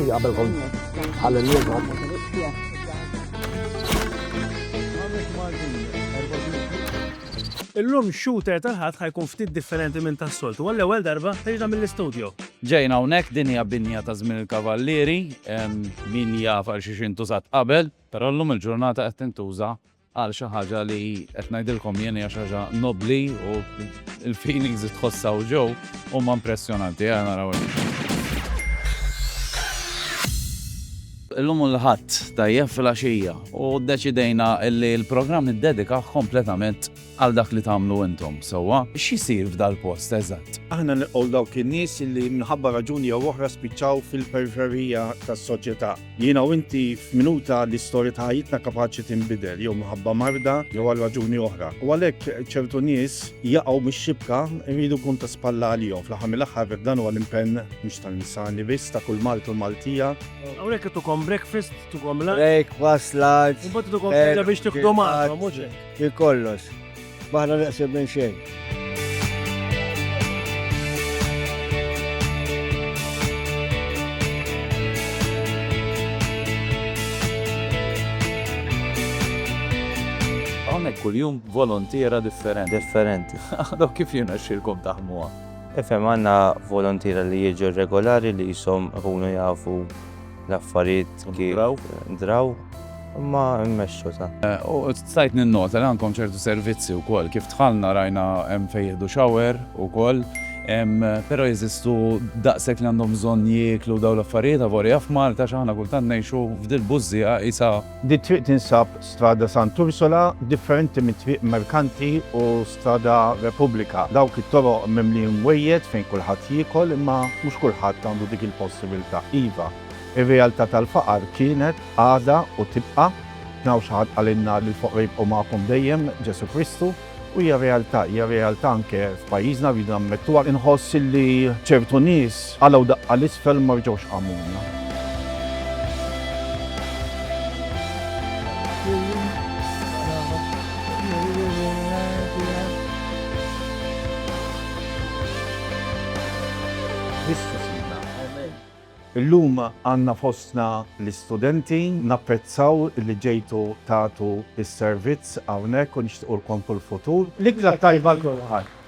xi qabelkom ħalli Illum shooter tal-ħadd ħajkun ftit differenti minn tas-soltu. Għall-ewwel darba tgħidha mill-istudio. Ġejna hawnhekk din hija binja ta' żmien il-kavallieri, min jaf għal xi intużat qabel, però llum il-ġurnata qed tintuża għal xi ħaġa li qed ngħidilkom jien hija xi ħaġa nobbli u l-feelings li tħossaw ġew huma impressjonanti naraw. Illum l-ħadd tajjeb fil-għaxija u ddeċidejna li l-programm iddedika kompletament għal dak li tagħmlu intom. Sewwa, x'isir f'dal-post eżatt? Aħna nilqgħu dawk in-nies li minħabba raġuni jew oħra spiċċaw fil-periferija tas-soċjetà. Jiena u inti f'minuta l-istorja ta' ħajjitna kapaċi tinbidel jew minħabba marda jew għal raġuni oħra. U għalhekk ċertu nies jaqgħu mix-xibka jridu jkun ta' spalla għalihom. Fl-aħħar mill-aħħar dan huwa l-impenn mhux tan-nisani biss ta' kull Maltu u Maltija. Hawnhekk tukom breakfast, tukom lunch. Breakfast, lunch. U mbagħad tukom ħaġa biex tieħdu magħhom mhux hekk. Il-kollox. Maħna neqseb minn xejn. Hawnhekk kuljum volontiera differenti. Dawk kif jirnexxielkom taħdmuha? Ifhem għandna volontiera li jiġu regolari li jisom ikunu jafu l-affarijiet kif draw. Ma mmexxu ta'. U stajt ninnota li għandkom ċertu servizzi wkoll kif tħallna rajna hemm fejn jieħdu shower ukoll, però jeżistu daqshekk li għandhom bżonn jieklu dawn l-affarijiet avorija f'Malta x'aħna kultant ngħixu f'dil bużżija isa. Di triq tinsab strada Sant'Ursola differenti mit triq Merkanti u strada Repubblika. Dawk it-toroq mimlin wejjed fejn kulħadd jiekol imma mhux kulħadd għandu dik il-possibilità. Iva. Ir-realtà tal-faqar kienet għada u tibqa' naw xi ħadd għalinna li l-foqra jibqgħu magħkom dejjem Ġesu Kristu u hija realtà anke f'pajjiżna rridu nammettuha inħoss li ċertu nies għalgħu daqqa l-isfel ma rġgħux għamulna. Illum għandna fostna l-istudenti, napprezzaw li ġejtu tagħtu is-servizz hawnhekk u nixtiequlkom kull futur. L-iktar tajba l-kulħadd.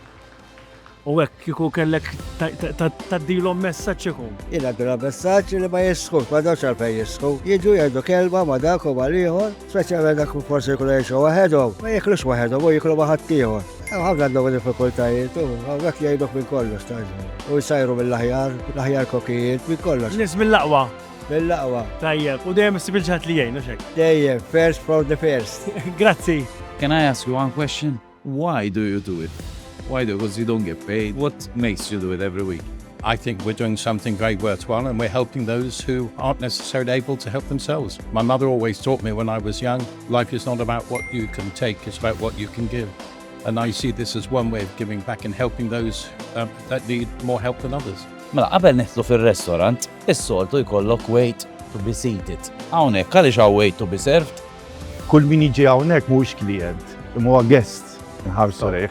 U hekk kieku kellek tgħaddilhom messaġġ ikun. Jiena għaddu messaġġ li ma jisħux, ma dawx għalfejn jisħu. Jiġu jgħidu kelma ma dak u ma ieħor, speċjalment dak forsi jkunu jgħixu waħedhom, ma jeklux waħedhom u jiklu ma' ħadd ieħor. Ħafna għandhom diffikultajiet u dak jgħiduk minn kollox taġi. U jsajru mill-aħjar kokijiet minn kollox. Nies mill-aqwa. Mill-aqwa. Tajjeb, u dejjem sibilġat li jgħin, hekk. Dejjem, first from the first. Grazzi. Can I ask you one question? Why do you do it? Why do? Because you don't get paid. What makes you do it every week? I think we're doing something very worthwhile and we're helping those who aren't necessarily able to help themselves. My mother always taught me when I was young, life is not about what you can take, it's about what you can give. And I see this as one way of giving back and helping those that need more help than others. Mela, qabel neħlu fil-restaurant, is-soltu jkollok wait to be seated. Hawnhekk għaliex hawn wait to be served? Kull min jiġi hawnhekk mhuwiex klient, imma huwa guest inħarsu lejh.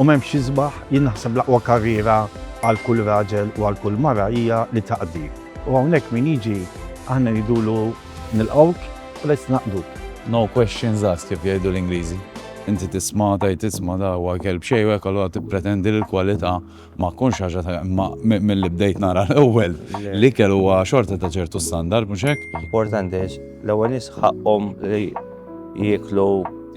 U m'hemmx xi żbaħ jien naħseb l-aqwa karriera għal kull raġel u għal kull mara hija li taqdi. U hawnhekk min jiġi aħna jidulu nilqgħuk u let's naqduk. No questions asked kif jgħidu l-Ingliżi. Inti tisma' tisma' da huwa kelb xejn hekk allura tippretendi li l-kwalità ma tkunx ħaġa milli bdejt nara l-ewwel. L-ikel huwa xorta ta' ċertu standard mhux hekk? Importanti l-ewwel nies ħaqhom li jieklu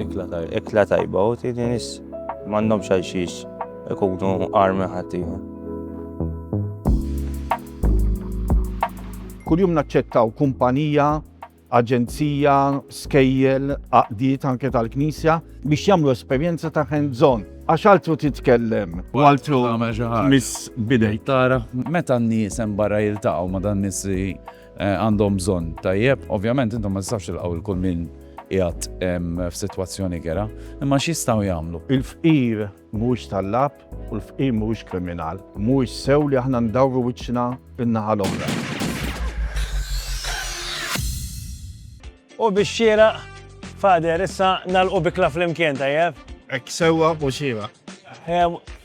ikla tajba u tieni nies m'għandhomx għal xiex ikunu armi ħadd ieħor. Kuljum naċċettaw kumpanija, aġenzija, skejjel, għaqdiet anke tal-Knisja biex jagħmlu esperjenza ta' hands-on. Għax altru titkellem u altru miss bidej. Tara, meta n-nies hemm barra jiltaqgħu ma' dan nies li għandhom bżonn tajjeb, ovvjament intom ma tistax tilqgħu il-kull min qiegħed f'sitwazzjoni kera, imma x'jistgħu jagħmlu? Il-fqir mhuwiex tal-lab u l-fqir mhuwiex kriminal. Mhuwiex sew li aħna ndawru wiċċna in-naħa l-oħra. U biex xieraq, Fader, issa nagħlqu bikla fl-imkien tajjeb. Hekk sewwa u xieraq.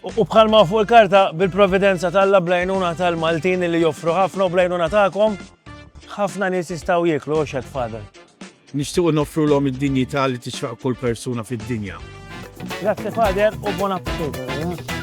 U bħalma fuq il-karta bil-provvidenza tal-blajnuna tal-Maltin li joffru ħafna u blajnuna tagħkom, ħafna nies jistgħu jieklu xed Father. Nixtiequ noffrulhom id-dinjità li tixraq kull persuna fid-dinja. Grazzi Father u buon appetito.